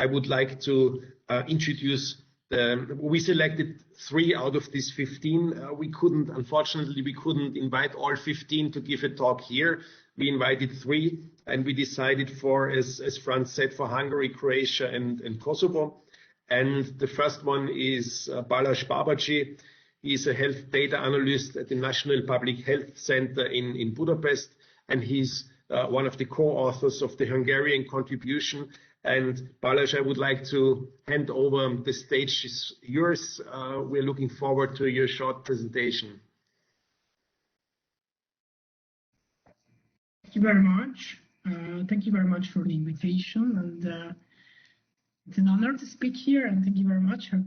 I would like to introduce. We selected 3 out of these 15. Unfortunately, we couldn't invite all 15 to give a talk here. We invited 3, and we decided for, as Franz said, for Hungary, Croatia, and Kosovo. And the first one is Balázs Babarczy. He's a health data analyst at the National Public Health Center in Budapest, and he's one of the co-authors of the Hungarian contribution. And Balázs, I would like to hand over. The stage is yours. We're looking forward to your short presentation. Thank you very much. Thank you very much for the invitation, and it's an honor to speak here. And thank you very much, Herr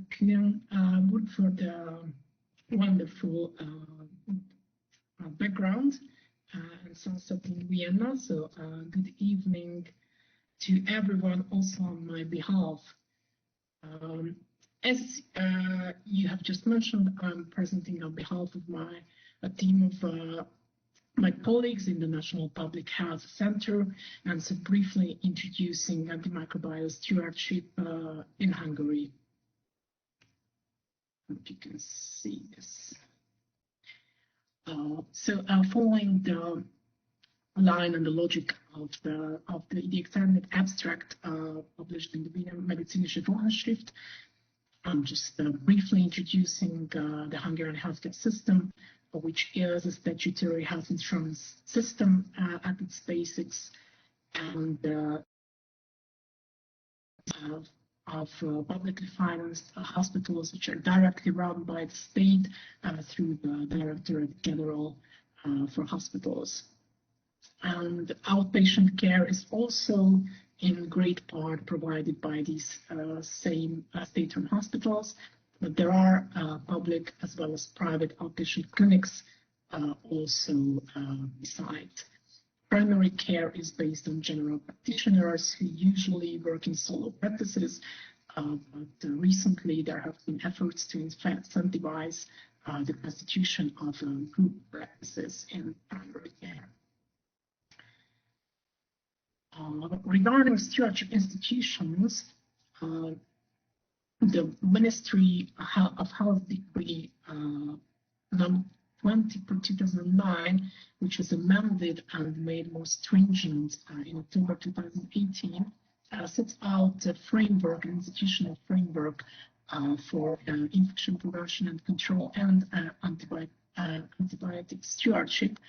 Wood, for the wonderful background and sunset in Vienna. So good evening to everyone also on my behalf. As you have just mentioned, I'm presenting on behalf of a team of my colleagues in the National Public Health Center, and so briefly introducing antimicrobial stewardship in Hungary. Hope you can see this. Following the line and the logic of the extended abstract published in the Wiener Medizinische Wochenschrift, I'm just briefly introducing the Hungarian healthcare system, which is a statutory health insurance system at its basics, and of publicly financed hospitals which are directly run by the state through the Directorate General for Hospitals. And outpatient care is also in great part provided by these same state-run hospitals, but there are public as well as private outpatient clinics also beside. Primary care is based on general practitioners who usually work in solo practices, but recently there have been efforts to incentivize the constitution of group practices in primary care. Regarding stewardship institutions, the Ministry of Health Decree No. 20/2009, which was amended and made more stringent in October 2018, sets out a framework, an institutional framework for infection prevention and control and antibiotic stewardship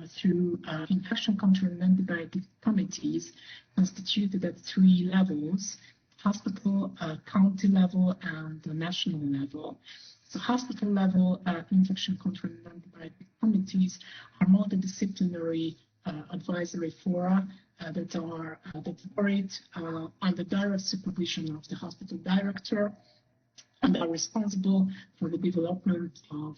through infection control and antibiotic committees constituted at 3 levels: hospital, county level, and the national level. So hospital level infection control and antibiotic committees are multidisciplinary advisory fora that operate under direct supervision of the hospital director and are responsible for the development of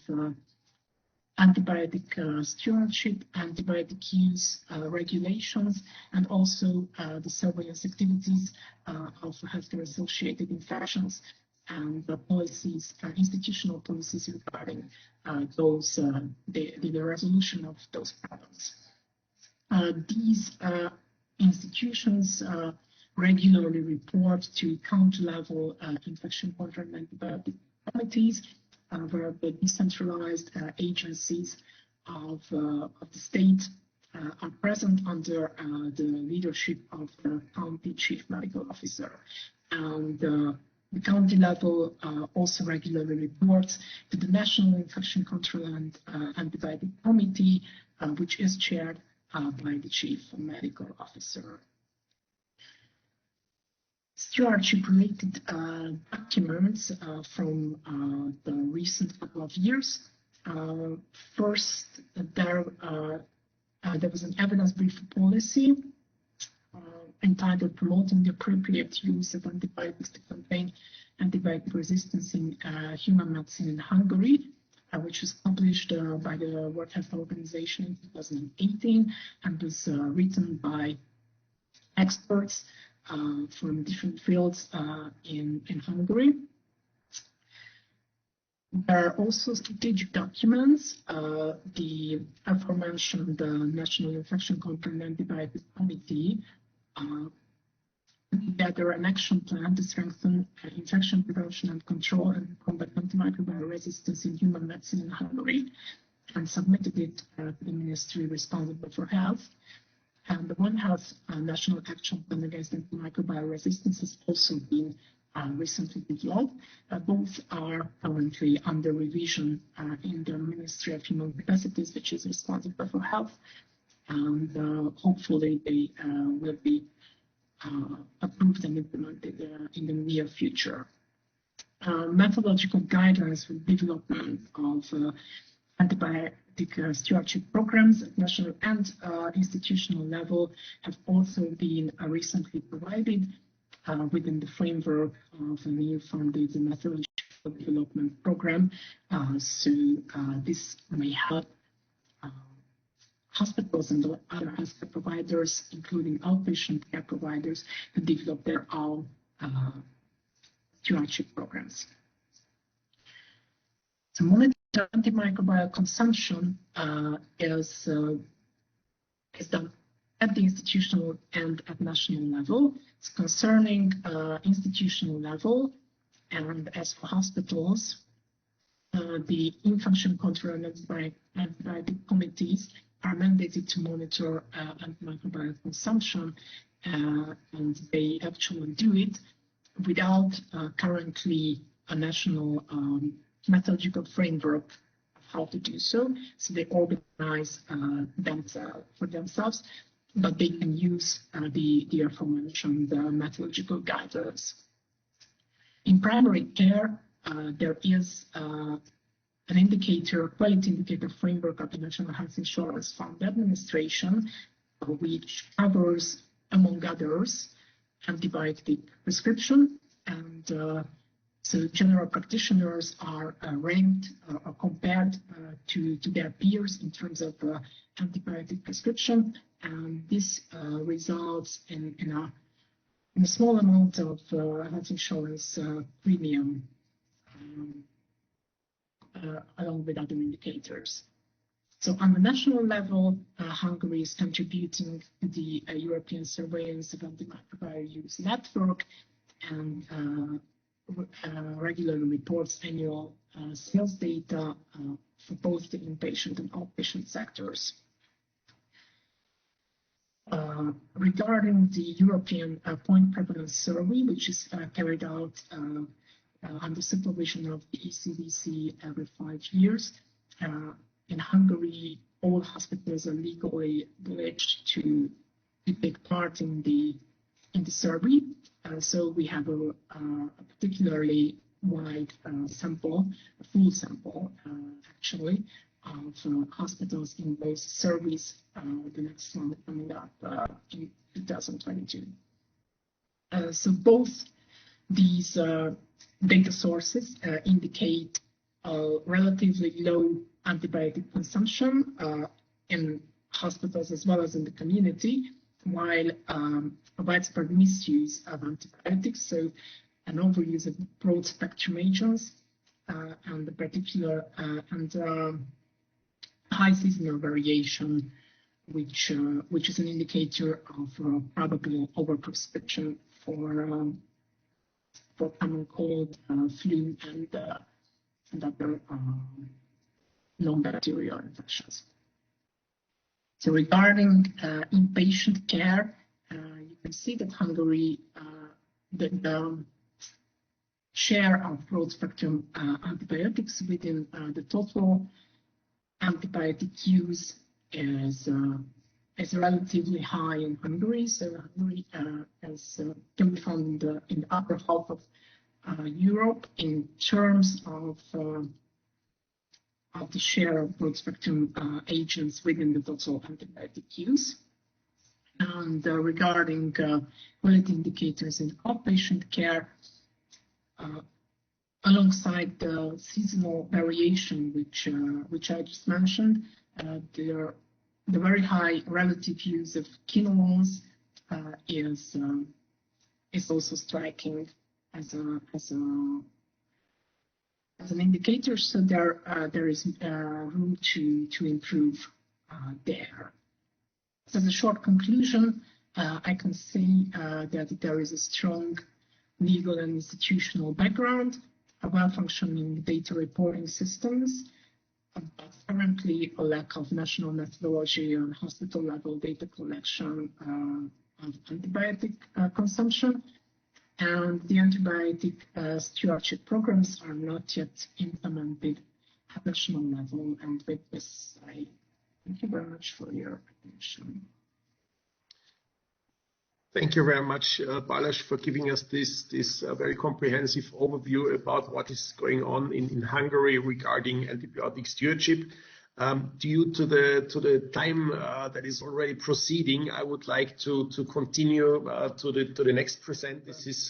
antibiotic stewardship, antibiotic use regulations, and also the surveillance activities of healthcare-associated infections and the policies, institutional policies regarding the resolution of those problems. These institutions regularly report to county-level infection control and antibiotic committees, where the decentralized agencies of the state are present under the leadership of the county chief medical officer. And the county level also regularly reports to the National Infection Control and Antibiotic Committee, which is chaired by the chief medical officer. Stewardship-related documents from the recent couple of years. First, there was an evidence brief policy entitled "Promoting the Appropriate Use of Antibiotics to Contain Antibiotic Resistance in Human Medicine in Hungary," which was published by the World Health Organization in 2018 and was written by experts from different fields in Hungary. There are also strategic documents. The aforementioned National Infection Control and Antibiotic Committee together an action plan to strengthen infection prevention and control and combat antimicrobial resistance in human medicine in Hungary, and submitted it to the ministry responsible for health. And the One Health National Action Plan against antimicrobial resistance has also been recently developed. Both are currently under revision in the Ministry of Human Capacities, which is responsible for health, and hopefully they will be approved and implemented in the near future. Methodological guidelines for development of antibiotic stewardship programs at national and institutional level have also been recently provided within the framework of a new funded methodological development program. So this may help hospitals and other healthcare providers, including outpatient care providers, to develop their own stewardship programs. So monitor antimicrobial consumption is done at the institutional and at national level. It's concerning institutional level, and as for hospitals, the infection control and antibiotic committees are mandated to monitor antimicrobial consumption, and they actually do it without currently a national methodological framework of how to do so. So they organize for themselves, but they can use the aforementioned methodological guidelines. In primary care, there is an indicator, quality indicator framework of the National Health Insurance Fund Administration, which covers, among others, antibiotic prescription, and so general practitioners are ranked or compared to their peers in terms of antibiotic prescription, and this results in a small amount of health insurance premium along with other indicators. So on the national level, Hungary is contributing to the European Surveillance of Antimicrobial Use Network, and regularly reports annual sales data for both the inpatient and outpatient sectors. Regarding the European Point Prevalence Survey, which is carried out under supervision of the ECDC every 5 years, in Hungary, all hospitals are legally obliged to take part in the survey. So we have a particularly wide sample, a full sample actually, of hospitals in both surveys, the next one coming up in 2022. So both these data sources indicate relatively low antibiotic consumption in hospitals as well as in the community, while widespread misuse of antibiotics, so an overuse of broad spectrum agents, and the particular and high seasonal variation, which is an indicator of probable overprescription for common cold, flu, and other non-bacterial infections. So regarding inpatient care, you can see that Hungary, the share of broad-spectrum antibiotics within the total antibiotic use is relatively high in Hungary. So Hungary can be found in the upper half of Europe in terms of the share of broad-spectrum agents within the total antibiotic use. And regarding quality indicators in outpatient care, alongside the seasonal variation, which I just mentioned, the very high relative use of quinolones is also striking as an indicator. So there is room to improve there. So as a short conclusion, I can see that there is a strong legal and institutional background, a well-functioning data reporting systems, but currently a lack of national methodology on hospital-level data collection of antibiotic consumption. And the antibiotic stewardship programs are not yet implemented at national level. And with this, I thank you very much for your attention. Thank you very much, Balázs, for giving us this very comprehensive overview about what is going on in Hungary regarding antibiotic stewardship. Due to the time that is already proceeding, I would like to continue to the next present. This is